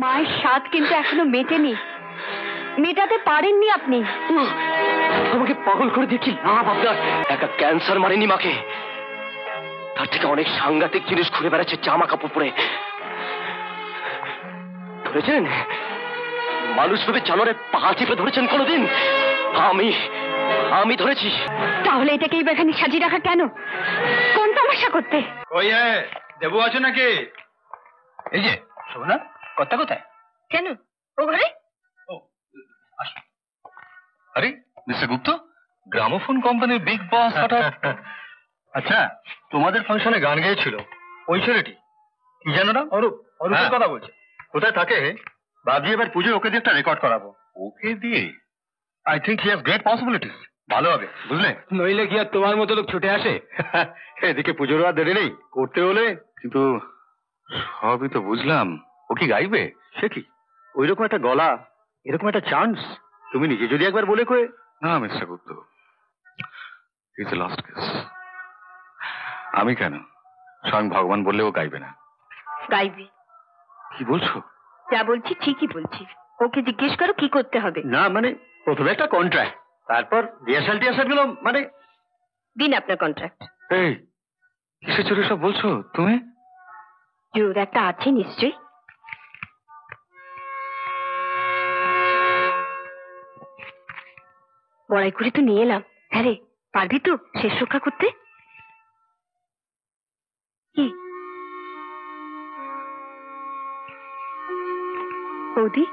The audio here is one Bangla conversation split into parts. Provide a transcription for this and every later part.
মায়ের স্বাদ কিন্তু এখনো মেটেনি, মেটাতে পারেননি আপনি। আমাকে পাগল করে দিয়ে কি লাভ আপনার? একা ক্যান্সার মারেনি মাকে, তার থেকে অনেক সাংঘাতিক জিনিস ঘুরে বেড়াচ্ছে জামা কাপড় পরে। ধরেছেন মানুষ ভেবে জানোয়ারের পা চিপে ধরেছেন কোনোদিন? আমি ধরেছি। তাহলে এটাকেই এখানে সাজিয়ে রাখা কেন? কোন তামাশা করতে? ওই দেবু আছো নাকি? এই যে শোভনা, কথা কোথায়? কেন ও ঘরে? ও আসো। আরে মিস্টার গুপ্ত, গ্রামোফোন কোম্পানির বিগ বস হঠাৎ। আচ্ছা, তোমাদের ফাংশনে গান গেয়েছিল ওই ছেলেটি, কি জানো না? অরূপের কথা বলছে। কোথায় থাকে? ভাবছি এবার পুজো ওকে দিয়ে একটা রেকর্ড করাবো। ওকে দিয়ে? I think he has great possibilities. ভালো হবে, বুঝলে? নইলে কি আর তোমার মতো লোক ছুটে আসে? এদিকে পুজোর আর দেরি নেই, করতে হলে। কিন্তু সবই তো বুঝলাম, ও কি গাইবে? সে কি ওইরকম একটা গলা, এরকম একটা চান্স তুমি নিজে যদি একবার বলে কয়ে। না mister Gupta, it's a last case. আমি কেন, স্বয়ং ভগবান বললে ও গাইবে না। গাইবে। কি বলছো? যা বলছি ঠিকই বলছি, ওকে জিজ্ঞেস করো কি করতে হবে। না মানে প্রথমে একটা কন্ট্রাক্ট, তারপর রিহার্সাল টিহার্সাল গুলো, মানে দিন আপনার কন্ট্রাক্ট। এই কিসের চোরে সব বলছো তুমি? জোর একটা আছে নিশ্চয়ই। বড়াই করে তো নিয়ে এলাম। হ্যাঁ রে, পারবি তো শেষ রক্ষা করতে? কি বৌদি,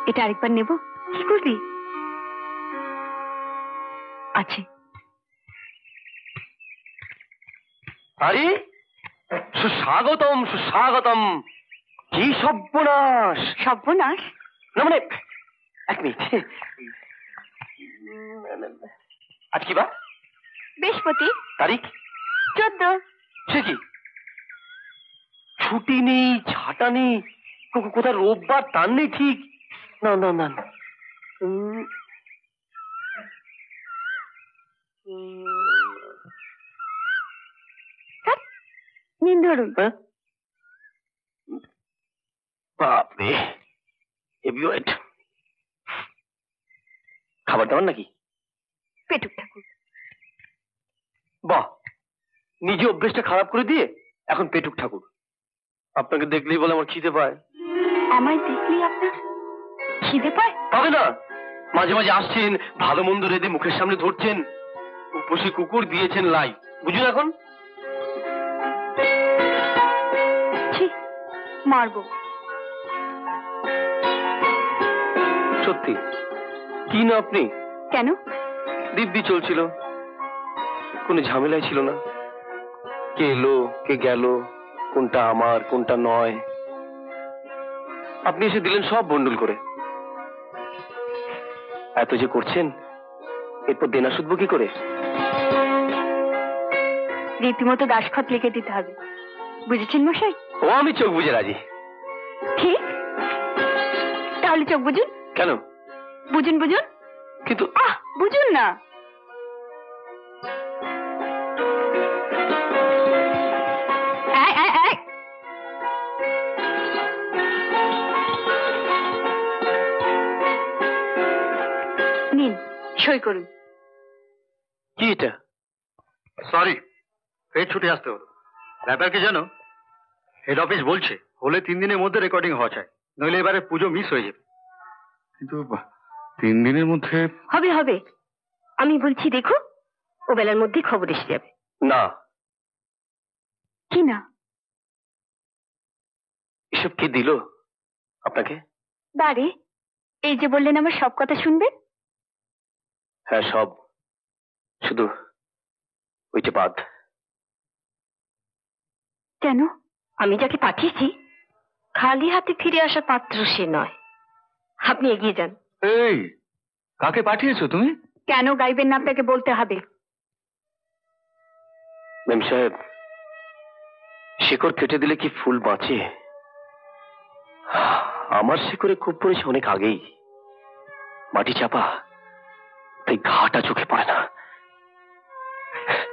এটা আরেকবার নেব? কি করবি? আছে। আরে সুস্বাগতম, সুস্বাগতম। কি সর্বনাশ! সর্বনাশ? না মানে এক মিনিট, আজ কি বার? বৃহস্পতি। তারিখ? 14। সে কি, ছুটি নেই, ছাটা নেই, কোথায় রোববার তার নেই ঠিক। না না না না। নিন ধরুন। বাপরে, হেভি ওয়েট। খাবার দাবার নাকি? পেটুক ঠাকুর। বাহ, নিজে অভ্যেসটা খারাপ করে দিয়ে এখন পেটুক ঠাকুর। আপনাকে দেখলেই বলে আমার খিদে পায়। আমায় দেখলেই আপনার খিদে পায়? পাবে না? মাঝে মাঝে আসছেন, ভালো মন্দ রেঁধে মুখের সামনে ধরছেন, উপসে কুকুর দিয়েছেন লাই, বুঝুন এখন? মারবো। সত্যি? কি না আপনি? কেন? দিব্যি চলছিল, কোনো ঝামেলাই ছিল না। কে এলো কে গেল, কোনটা আমার কোনটা নয়, আপনি এসে দিলেন সব বন্ডল করে। এত যে করছেন, এরপর দেনা শুধবো কি করে? রীতিমতো দাসখত লিখে দিতে হবে, বুঝেছেন মশাই? ও আমি চোখ বুঝে রাজি। ঠিক, তাহলে চোখ বুঝুন। কেন? বুঝুন বুঝুন। কিন্তু বুঝুন না। নিন, সই করুন। কি এটা? সরি, ফের ছুটে আসতে হলো। ব্যাপার কি জানো, হেড অফিস বলছে হলে 3 দিনের মধ্যে রেকর্ডিং হওয়া চাই, নইলে এবারে পুজো মিস হয়ে যাবে। কিন্তু 3 দিনের মধ্যে হবে হবে, আমি বলছি দেখো, ও বেলার মধ্যে খবর এসে যাবে। না। কি না? এসব কে দিল আপনাকে? বারে, এই যে বললেন আমার সব কথা শুনবেন। হ্যাঁ সব, শুধু ওইটা বাদ। কেন? আমি যাকে পাঠিয়েছি খালি হাতে ফিরে আসার পাত্র সে নয়। আপনি এগিয়ে যান। এই কাকে পাঠিয়েছো তুমি? কেন গাইবেন না আপনাকে বলতে হবে। মেম সাহেব, শিকড় কেটে দিলে কি ফুল বাঁচে? আমার শিকড়ে খুব পড়েছে অনেক আগেই, মাটি চাপা, তাই ঘাটা চোখে পড়ে না।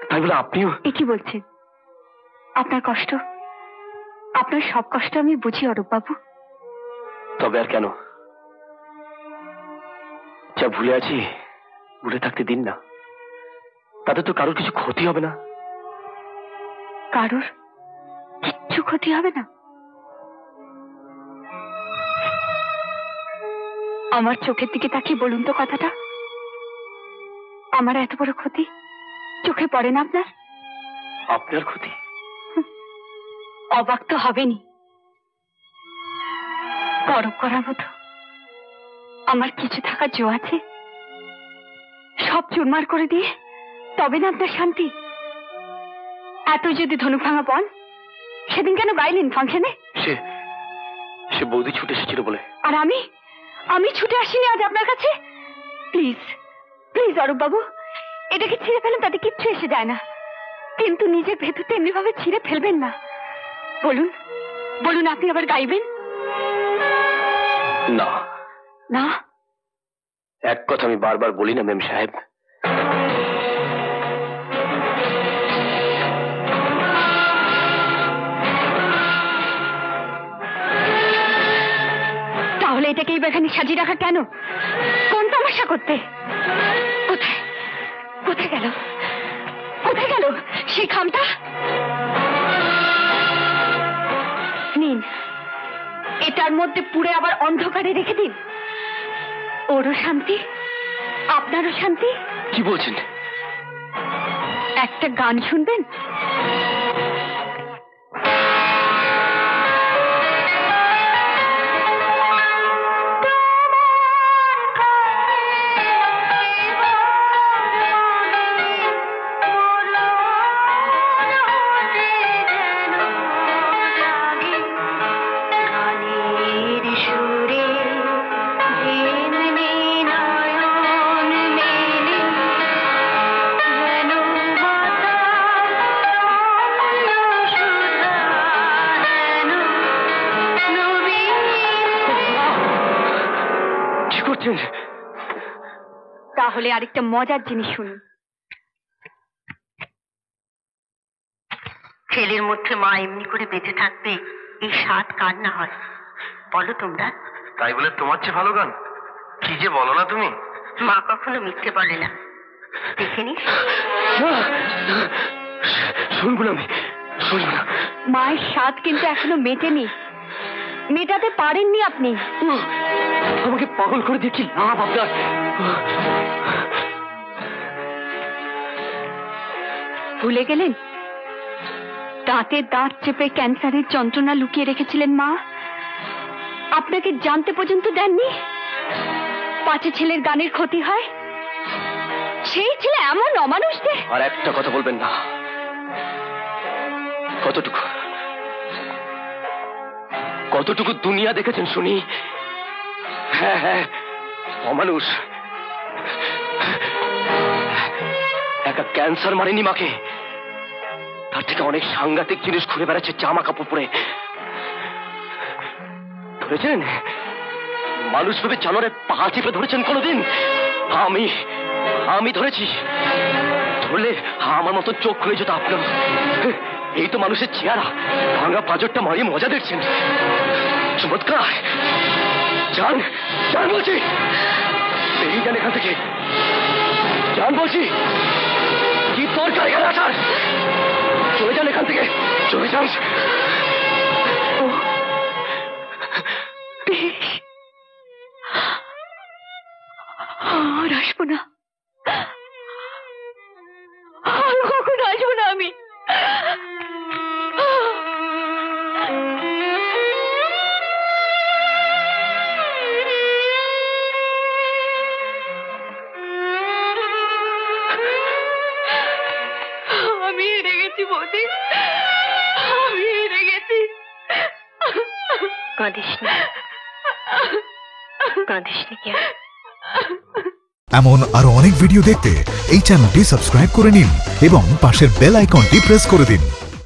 তাই বলে আপনিও? এ কি বলছেন? আপনার কষ্ট, আপনার সব কষ্ট আমি বুঝি অরূপ বাবু। তবে আর কেন? যা ভুলে আছি ভুলে থাকতে দিন না। তাতে তো কারোর কিছু ক্ষতি হবে না। কারোর কিচ্ছু ক্ষতি হবে না? আমার চোখের দিকে তাকিয়ে বলুন তো কথাটা। আমার এত বড় ক্ষতি চোখে পড়ে না আপনার? আপনার ক্ষতি? অবাক তো হবেনি। গরব করার মতো আমার কিছু থাকার জো আছে? সব চুরমার করে দিয়ে তবে না আপনার শান্তি? এত যদি ধনুক ভাঙা পণ, সেদিন কেন গাইলেন ফাংশনে? সে বৌদি ছুটে এসেছিল বলে। আর আমি ছুটে আসিনি আজ আপনার কাছে? প্লিজ প্লিজ অরূপ বাবু, এটাকে ছিঁড়ে ফেলেন, তাতে কিচ্ছু এসে যায় না, কিন্তু নিজের ভেতরটা এমনি ভাবে ছিঁড়ে ফেলবেন না। বলুন বলুন, আপনি আবার গাইবেন? না না, এক কথা আমি বারবার বলি না মেম সাহেব। তাহলে এটাকে এই এখানে সাজিয়ে রাখা কেন? কোন তামাশা করতে? কোথায় কোথায় গেল কোথায় গেল সেই খামটা? নিন, এটার মধ্যে পুড়ে আবার অন্ধকারে রেখে দিন। ওরও শান্তি, আপনারও শান্তি। কি বলছেন? একটা গান শুনবেন? তাহলে আরেকটা মজার জিনিস শুনুন। ছেলের মধ্যে মা এমনি করে বেঁচে থাকবে, এই স্বাদ কার না হয় বলো তোমরা? তাই বলে তোমার চেয়ে ভালো গান কি যে বলো না তুমি। মা কখনো মিথ্যে বলে না, দেখে নিস। শুনবো না, আমি শুনবো না। মায়ের স্বাদ কিন্তু এখনো মেটেনি, মেটাতে পারেননি আপনি। আমাকে পাগল করে দিয়ে কি লাভ আপনার? ভুলে গেলেন দাঁতে দাঁত চেপে ক্যান্সারের যন্ত্রণা লুকিয়ে রেখেছিলেন মা? আপনাকে জানতে পর্যন্ত দেননি 5 ছেলের গানের ক্ষতি হয়। সেই ছেলে এমন অমানুষদের। আর একটা কথা বলবেন না। কতটুকু দুনিয়া দেখেছেন শুনি? হ্যাঁ হ্যাঁ, অমানুষ। একা ক্যান্সার মারেনি মাকে, তার থেকে অনেক সাংঘাতিক জিনিস ঘুরে বেড়াচ্ছে জামা কাপড় পরে। ধরেছেন মানুষ ভেবে জানোয়ারের পা চিপে ধরেছেন কোনোদিন? আমি ধরেছি। ধরলে আমার মতো চোখ খুলে যেত আপনার। এই তো মানুষের চেহারা, ভাঙা পাঁজরটা মারিয়ে মজা দেখছেন। চমৎকার। যান যান বলছি, বেরিয়ে যান এখান থেকে। যান বলছি। কি দরকার এখানে আসার? চলে যান এখান থেকে, চলে যান। আর আসবো না, আর কখনো আসবো না আমি। আমি হেরে গেছি বৌদি, আমি হেরে গেছি। কাঁদিস না, কাঁদিস না। কি এমন আরো অনেক ভিডিও দেখতে এই চ্যানেলটি সাবস্ক্রাইব করে নিন এবং পাশের বেল আইকনটি প্রেস করে দিন।